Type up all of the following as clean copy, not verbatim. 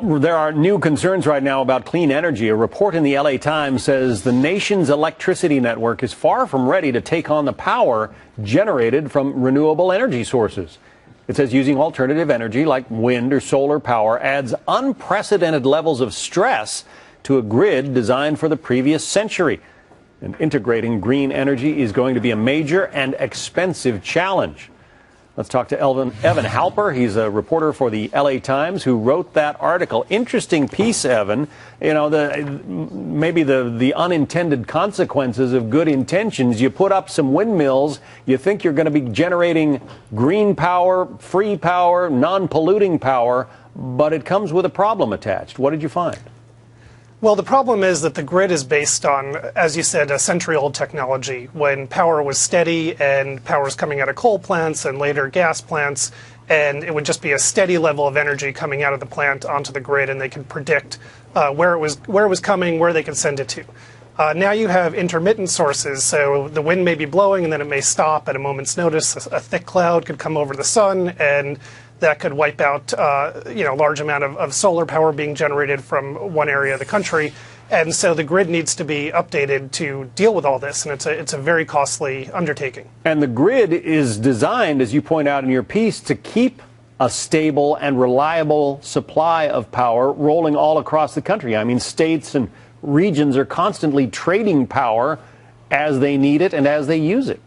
There are new concerns right now about clean energy. A report in the LA Times says the nation's electricity network is far from ready to take on the power generated from renewable energy sources. It says using alternative energy like wind or solar power adds unprecedented levels of stress to a grid designed for the previous century. And integrating green energy is going to be a major and expensive challenge. Let's talk to Evan Halper. He's a reporter for the LA Times who wrote that article. Interesting piece, Evan. You know, maybe the unintended consequences of good intentions. You put up some windmills, you think you're going to be generating green power, free power, non-polluting power, but it comes with a problem attached. What did you find? Well, the problem is that the grid is based on, as you said, a century-old technology. When power was steady and power was coming out of coal plants and later gas plants, and it would just be a steady level of energy coming out of the plant onto the grid, and they could predict where it was coming, where they could send it to. Now you have intermittent sources, so the wind may be blowing and then it may stop at a moment's notice. A thick cloud could come over the sun, and that could wipe out a large amount of solar power being generated from one area of the country. And so the grid needs to be updated to deal with all this, and it's a very costly undertaking. And the grid is designed, as you point out in your piece, to keep a stable and reliable supply of power rolling all across the country. I mean, states and regions are constantly trading power as they need it and as they use it.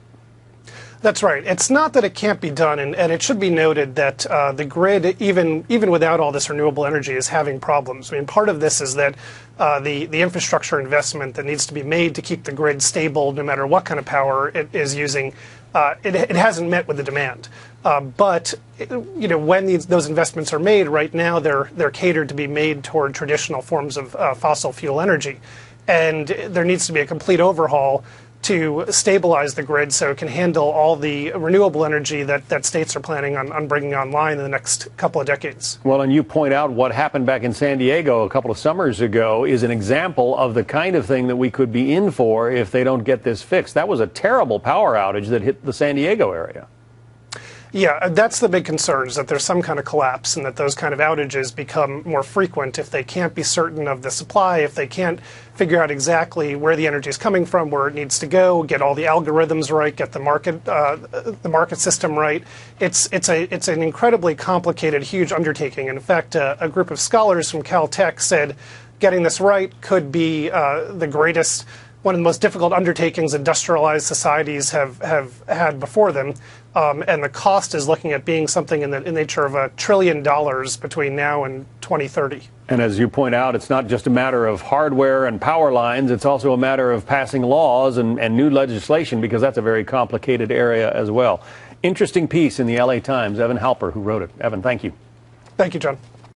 That's right. It's not that it can't be done, and it should be noted that the grid, even without all this renewable energy, is having problems. I mean, part of this is that the infrastructure investment that needs to be made to keep the grid stable, no matter what kind of power it is using, it hasn't met with the demand. But when those investments are made, right now they're catered to be made toward traditional forms of fossil fuel energy, and there needs to be a complete overhaul to stabilize the grid so it can handle all the renewable energy that states are planning on bringing online in the next couple of decades. Well, and you point out what happened back in San Diego a couple of summers ago is an example of the kind of thing that we could be in for if they don't get this fixed. That was a terrible power outage that hit the San Diego area. Yeah, that's the big concern, is that there's some kind of collapse and that those kind of outages become more frequent if they can't be certain of the supply, if they can't figure out exactly where the energy is coming from, where it needs to go, get all the algorithms right, get the market system right. It's an incredibly complicated, huge undertaking. And in fact, a group of scholars from Caltech said getting this right could be the greatest, one of the most difficult undertakings industrialized societies have had before them. And the cost is looking at being something in the nature of $1 trillion between now and 2030. And as you point out, it's not just a matter of hardware and power lines. It's also a matter of passing laws and new legislation, because that's a very complicated area as well. Interesting piece in the LA Times. Evan Halper, who wrote it. Evan, thank you. Thank you, John.